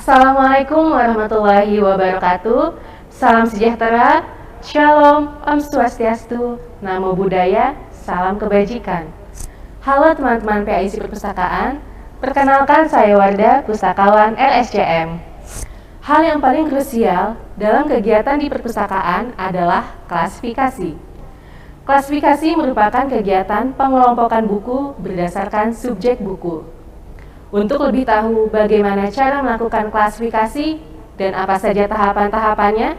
Assalamualaikum warahmatullahi wabarakatuh. Salam sejahtera, Shalom, Om Swastiastu, Namo Buddhaya, Salam Kebajikan. Halo teman-teman PAIC Perpustakaan, perkenalkan saya Wardah, Pustakawan LSCM. Hal yang paling krusial dalam kegiatan di perpustakaan adalah klasifikasi. Klasifikasi merupakan kegiatan pengelompokan buku berdasarkan subjek buku. Untuk lebih tahu bagaimana cara melakukan klasifikasi dan apa saja tahapan-tahapannya,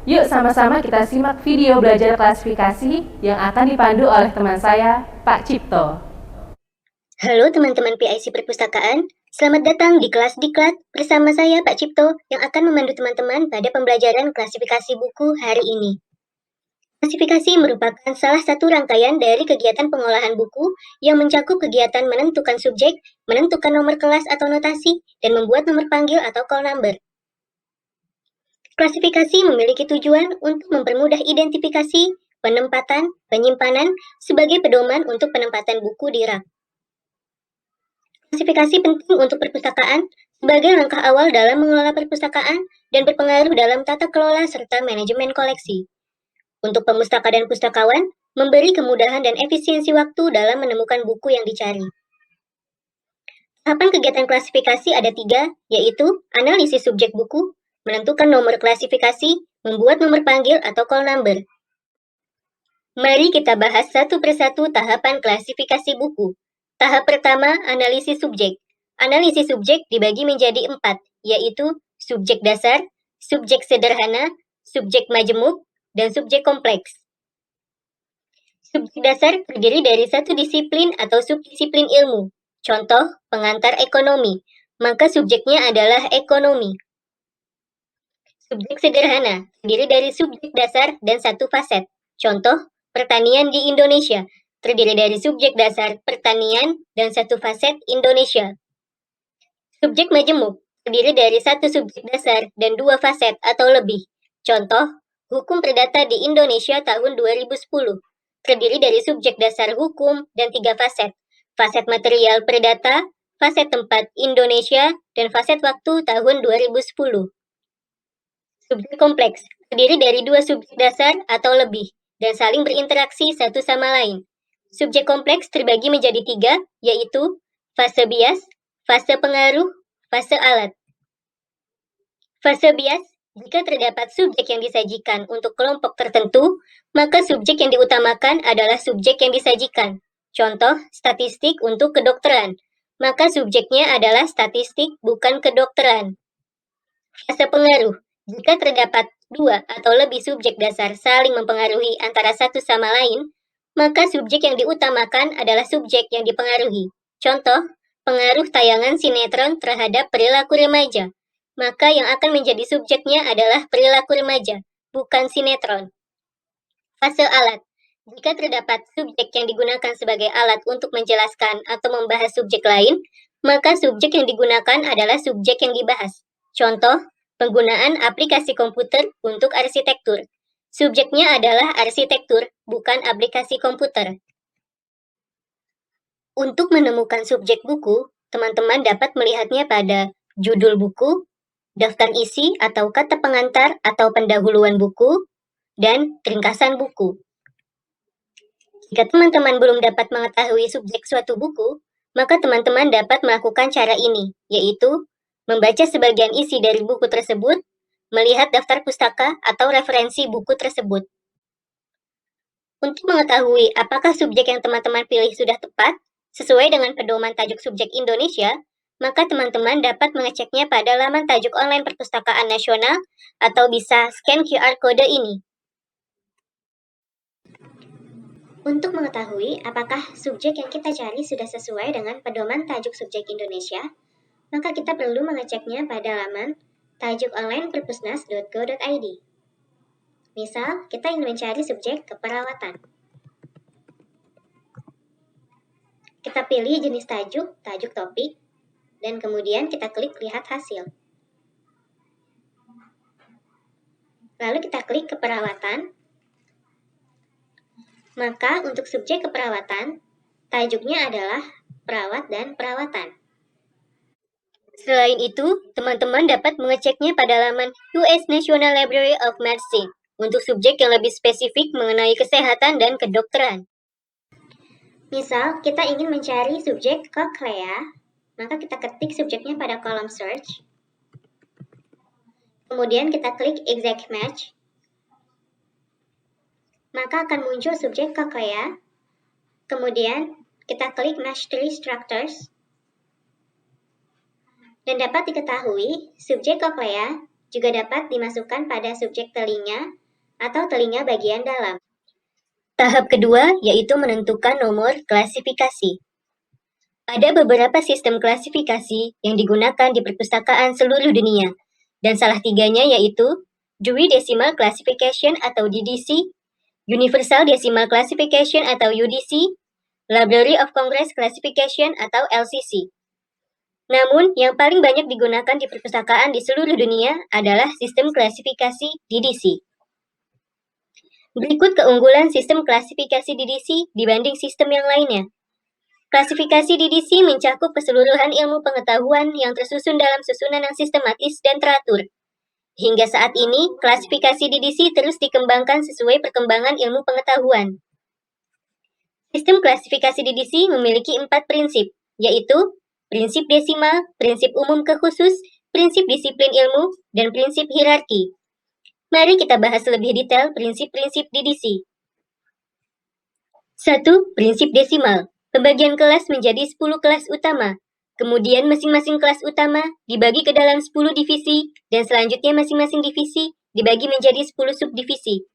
yuk sama-sama kita simak video belajar klasifikasi yang akan dipandu oleh teman saya, Pak Cipto. Halo teman-teman PIC Perpustakaan, selamat datang di kelas Diklat bersama saya Pak Cipto yang akan memandu teman-teman pada pembelajaran klasifikasi buku hari ini. Klasifikasi merupakan salah satu rangkaian dari kegiatan pengolahan buku yang mencakup kegiatan menentukan subjek, menentukan nomor kelas atau notasi, dan membuat nomor panggil atau call number. Klasifikasi memiliki tujuan untuk mempermudah identifikasi, penempatan, penyimpanan sebagai pedoman untuk penempatan buku di rak. Klasifikasi penting untuk perpustakaan sebagai langkah awal dalam mengelola perpustakaan dan berpengaruh dalam tata kelola serta manajemen koleksi. Untuk pemustaka dan pustakawan, memberi kemudahan dan efisiensi waktu dalam menemukan buku yang dicari. Tahapan kegiatan klasifikasi ada 3, yaitu analisis subjek buku, menentukan nomor klasifikasi, membuat nomor panggil atau call number. Mari kita bahas satu persatu tahapan klasifikasi buku. Tahap pertama, analisis subjek. Analisis subjek dibagi menjadi 4, yaitu subjek dasar, subjek sederhana, subjek majemuk, dan subjek kompleks. Subjek dasar terdiri dari satu disiplin atau subdisiplin ilmu. Contoh, pengantar ekonomi. Maka subjeknya adalah ekonomi. Subjek sederhana terdiri dari subjek dasar dan satu faset. Contoh, pertanian di Indonesia terdiri dari subjek dasar pertanian dan satu faset Indonesia. Subjek majemuk terdiri dari satu subjek dasar dan dua faset atau lebih. Contoh, hukum perdata di Indonesia tahun 2010 terdiri dari subjek dasar hukum dan 3 faset. Faset material perdata, faset tempat Indonesia, dan faset waktu tahun 2010. Subjek kompleks terdiri dari 2 subjek dasar atau lebih dan saling berinteraksi satu sama lain. Subjek kompleks terbagi menjadi 3, yaitu fase bias, fase pengaruh, fase alat. Fase bias, jika terdapat subjek yang disajikan untuk kelompok tertentu, maka subjek yang diutamakan adalah subjek yang disajikan. Contoh, statistik untuk kedokteran, maka subjeknya adalah statistik bukan kedokteran. Fase pengaruh, jika terdapat 2 atau lebih subjek dasar saling mempengaruhi antara satu sama lain, maka subjek yang diutamakan adalah subjek yang dipengaruhi. Contoh, pengaruh tayangan sinetron terhadap perilaku remaja, maka yang akan menjadi subjeknya adalah perilaku remaja, bukan sinetron. Fase alat, jika terdapat subjek yang digunakan sebagai alat untuk menjelaskan atau membahas subjek lain, maka subjek yang digunakan adalah subjek yang dibahas. Contoh, penggunaan aplikasi komputer untuk arsitektur. Subjeknya adalah arsitektur, bukan aplikasi komputer. Untuk menemukan subjek buku, teman-teman dapat melihatnya pada judul buku, daftar isi atau kata pengantar atau pendahuluan buku, dan ringkasan buku. Jika teman-teman belum dapat mengetahui subjek suatu buku, maka teman-teman dapat melakukan cara ini, yaitu membaca sebagian isi dari buku tersebut, melihat daftar pustaka atau referensi buku tersebut. Untuk mengetahui apakah subjek yang teman-teman pilih sudah tepat, sesuai dengan pedoman tajuk subjek Indonesia, maka teman-teman dapat mengeceknya pada laman tajuk online Perpustakaan Nasional atau bisa scan QR kode ini. Untuk mengetahui apakah subjek yang kita cari sudah sesuai dengan pedoman tajuk subjek Indonesia, maka kita perlu mengeceknya pada laman tajuk online perpusnas.go.id. Misal, kita ingin mencari subjek keperawatan. Kita pilih jenis tajuk, tajuk topik, dan kemudian kita klik lihat hasil. Lalu kita klik keperawatan. Maka untuk subjek keperawatan, tajuknya adalah perawat dan perawatan. Selain itu, teman-teman dapat mengeceknya pada laman US National Library of Medicine untuk subjek yang lebih spesifik mengenai kesehatan dan kedokteran. Misal, kita ingin mencari subjek cochlea, maka kita ketik subjeknya pada kolom search. Kemudian kita klik exact match. Maka akan muncul subjek cochlea. Kemudian kita klik match tree structures. Dan dapat diketahui, subjek cochlea juga dapat dimasukkan pada subjek telinga atau telinga bagian dalam. Tahap kedua yaitu menentukan nomor klasifikasi. Ada beberapa sistem klasifikasi yang digunakan di perpustakaan seluruh dunia, dan salah tiganya yaitu Dewey Decimal Classification atau DDC, Universal Decimal Classification atau UDC, Library of Congress Classification atau LCC. Namun, yang paling banyak digunakan di perpustakaan di seluruh dunia adalah sistem klasifikasi DDC. Berikut keunggulan sistem klasifikasi DDC dibanding sistem yang lainnya. Klasifikasi DDC mencakup keseluruhan ilmu pengetahuan yang tersusun dalam susunan yang sistematis dan teratur. Hingga saat ini, klasifikasi DDC terus dikembangkan sesuai perkembangan ilmu pengetahuan. Sistem klasifikasi DDC memiliki 4 prinsip, yaitu prinsip desimal, prinsip umum ke khusus, prinsip disiplin ilmu, dan prinsip hierarki. Mari kita bahas lebih detail prinsip-prinsip DDC. 1. Prinsip desimal. Pembagian kelas menjadi 10 kelas utama. Kemudian masing-masing kelas utama dibagi ke dalam 10 divisi, dan selanjutnya masing-masing divisi dibagi menjadi 10 subdivisi.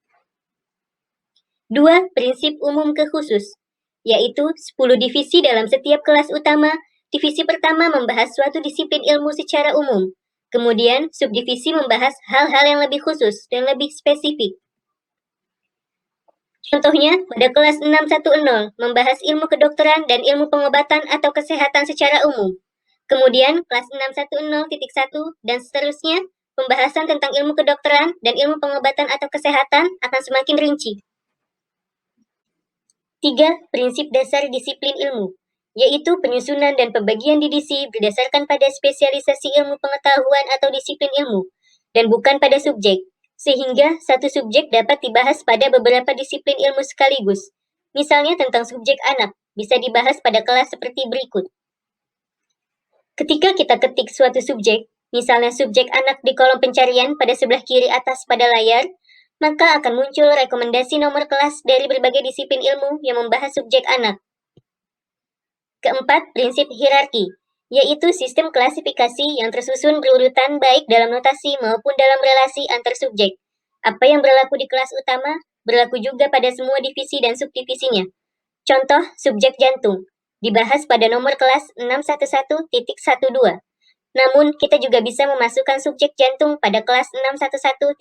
2. Prinsip umum ke khusus, yaitu 10 divisi dalam setiap kelas utama. Divisi pertama membahas suatu disiplin ilmu secara umum. Kemudian, subdivisi membahas hal-hal yang lebih khusus dan lebih spesifik. Contohnya, pada kelas 610 membahas ilmu kedokteran dan ilmu pengobatan atau kesehatan secara umum. Kemudian, kelas 610.1 dan seterusnya, pembahasan tentang ilmu kedokteran dan ilmu pengobatan atau kesehatan akan semakin rinci. 3. Prinsip dasar disiplin ilmu, yaitu penyusunan dan pembagian DDC berdasarkan pada spesialisasi ilmu pengetahuan atau disiplin ilmu, dan bukan pada subjek, sehingga satu subjek dapat dibahas pada beberapa disiplin ilmu sekaligus. Misalnya tentang subjek anak, bisa dibahas pada kelas seperti berikut. Ketika kita ketik suatu subjek, misalnya subjek anak di kolom pencarian pada sebelah kiri atas pada layar, maka akan muncul rekomendasi nomor kelas dari berbagai disiplin ilmu yang membahas subjek anak. Keempat, prinsip hierarki, yaitu sistem klasifikasi yang tersusun berurutan baik dalam notasi maupun dalam relasi antar subjek. Apa yang berlaku di kelas utama, berlaku juga pada semua divisi dan subdivisinya. Contoh, subjek jantung, dibahas pada nomor kelas 611.12. Namun, kita juga bisa memasukkan subjek jantung pada kelas 611.1,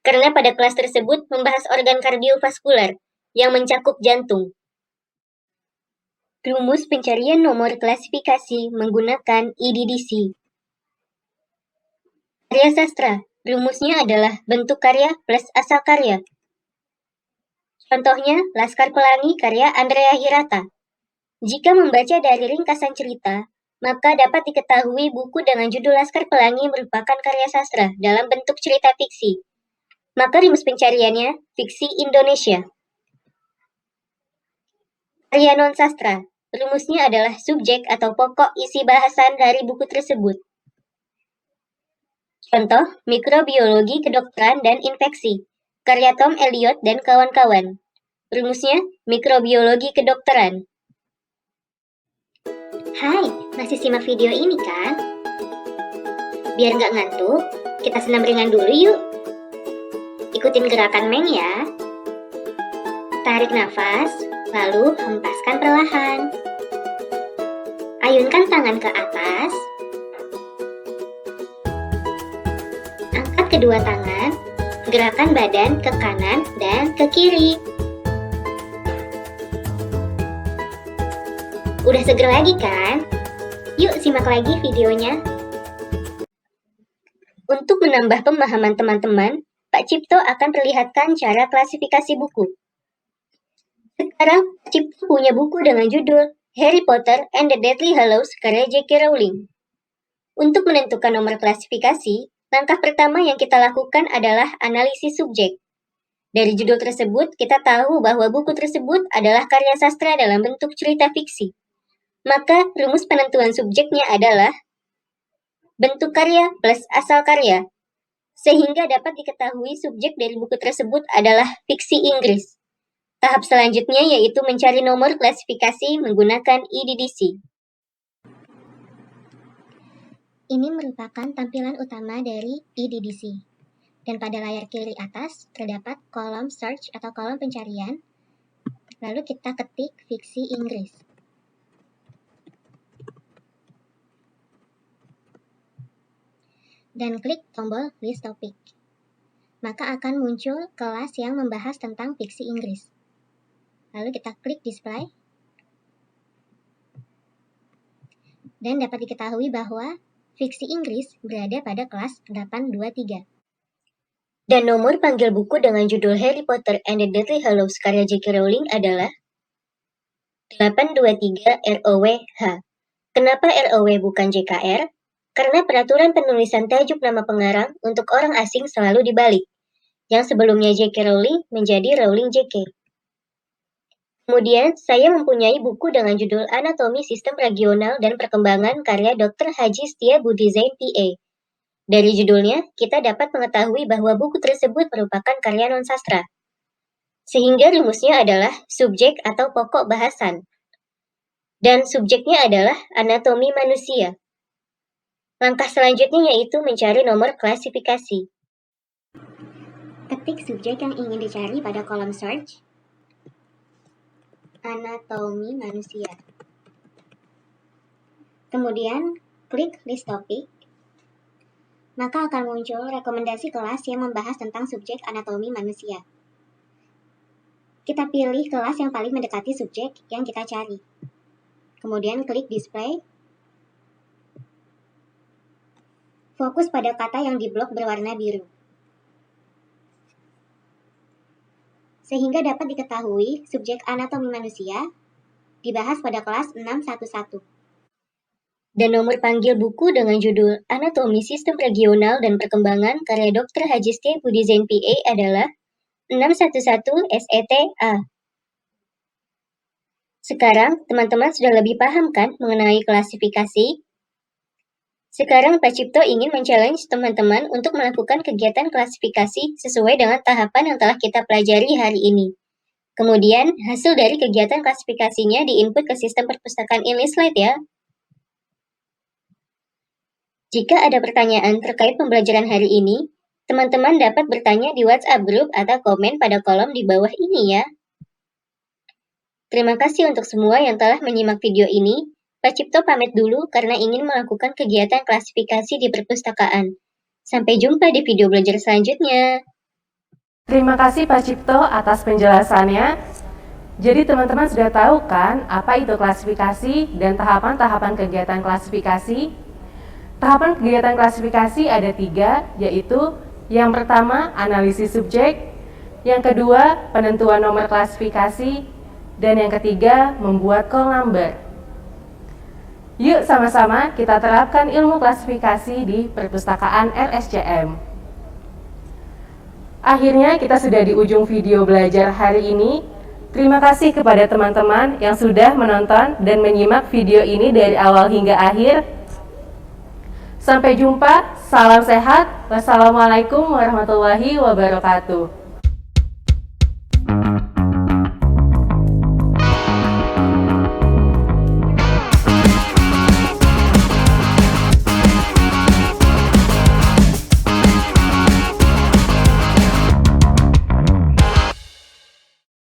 karena pada kelas tersebut membahas organ kardiovaskular yang mencakup jantung. Rumus pencarian nomor klasifikasi menggunakan IDDC. Karya sastra, rumusnya adalah bentuk karya plus asal karya. Contohnya, Laskar Pelangi karya Andrea Hirata. Jika membaca dari ringkasan cerita, maka dapat diketahui buku dengan judul Laskar Pelangi merupakan karya sastra dalam bentuk cerita fiksi. Maka rumus pencariannya fiksi Indonesia. Karya non-sastra, rumusnya adalah subjek atau pokok isi bahasan dari buku tersebut. Contoh, mikrobiologi kedokteran dan infeksi, karya Tom Elliot dan kawan-kawan. Rumusnya, mikrobiologi kedokteran. Hai, masih simak video ini kan? Biar nggak ngantuk, kita senam ringan dulu yuk. Ikutin gerakan Meng ya. Tarik nafas, lalu hempaskan perlahan. Ayunkan tangan ke atas. Angkat kedua tangan, gerakan badan ke kanan dan ke kiri. Udah seger lagi kan? Yuk simak lagi videonya. Untuk menambah pemahaman teman-teman, Pak Cipto akan perlihatkan cara klasifikasi buku. Sekarang, Pak Cipto punya buku dengan judul Harry Potter and the Deathly Hallows karya J.K. Rowling. Untuk menentukan nomor klasifikasi, langkah pertama yang kita lakukan adalah analisis subjek. Dari judul tersebut, kita tahu bahwa buku tersebut adalah karya sastra dalam bentuk cerita fiksi. Maka, rumus penentuan subjeknya adalah bentuk karya plus asal karya, sehingga dapat diketahui subjek dari buku tersebut adalah fiksi Inggris. Tahap selanjutnya yaitu mencari nomor klasifikasi menggunakan EDDC. Ini merupakan tampilan utama dari EDDC. Dan pada layar kiri atas terdapat kolom search atau kolom pencarian. Lalu kita ketik fiksi Inggris. Dan klik tombol list topic. Maka akan muncul kelas yang membahas tentang fiksi Inggris. Lalu kita klik display. Dan dapat diketahui bahwa fiksi Inggris berada pada kelas 823. Dan nomor panggil buku dengan judul Harry Potter and the Deathly Hallows karya J.K. Rowling adalah 823 ROW-H. Kenapa ROW bukan JKR? Karena peraturan penulisan tajuk nama pengarang untuk orang asing selalu dibalik, yang sebelumnya J.K. Rowling menjadi Rowling J.K. Kemudian, saya mempunyai buku dengan judul Anatomi Sistem Regional dan Perkembangan karya Dr. Haji Setia Budi Zain PA. Dari judulnya, kita dapat mengetahui bahwa buku tersebut merupakan karya non-sastra. Sehingga rumusnya adalah subjek atau pokok bahasan. Dan subjeknya adalah anatomi manusia. Langkah selanjutnya yaitu mencari nomor klasifikasi. Ketik subjek yang ingin dicari pada kolom search. Anatomi manusia. Kemudian, klik list topic. Maka akan muncul rekomendasi kelas yang membahas tentang subjek anatomi manusia. Kita pilih kelas yang paling mendekati subjek yang kita cari. Kemudian klik display. Fokus pada kata yang diblok berwarna biru. Sehingga dapat diketahui subjek anatomi manusia dibahas pada kelas 611. Dan nomor panggil buku dengan judul Anatomi Sistem Regional dan Perkembangan karya Dr. Haji Setia Budi Zain PA adalah 611 SETA. Sekarang, teman-teman sudah lebih paham kan mengenai klasifikasi? Sekarang Pak Cipto ingin men-challenge teman-teman untuk melakukan kegiatan klasifikasi sesuai dengan tahapan yang telah kita pelajari hari ini. Kemudian, hasil dari kegiatan klasifikasinya diinput ke sistem perpustakaan InListLite ya. Jika ada pertanyaan terkait pembelajaran hari ini, teman-teman dapat bertanya di WhatsApp group atau komen pada kolom di bawah ini ya. Terima kasih untuk semua yang telah menyimak video ini. Pak Cipto pamit dulu karena ingin melakukan kegiatan klasifikasi di perpustakaan. Sampai jumpa di video belajar selanjutnya. Terima kasih Pak Cipto atas penjelasannya. Jadi teman-teman sudah tahu kan apa itu klasifikasi dan tahapan-tahapan kegiatan klasifikasi? Tahapan kegiatan klasifikasi ada 3, yaitu yang pertama analisis subjek, yang kedua penentuan nomor klasifikasi, dan yang ketiga membuat call number. Yuk sama-sama kita terapkan ilmu klasifikasi di perpustakaan RSCM. Akhirnya kita sudah di ujung video belajar hari ini. Terima kasih kepada teman-teman yang sudah menonton dan menyimak video ini dari awal hingga akhir. Sampai jumpa, salam sehat, wassalamualaikum warahmatullahi wabarakatuh.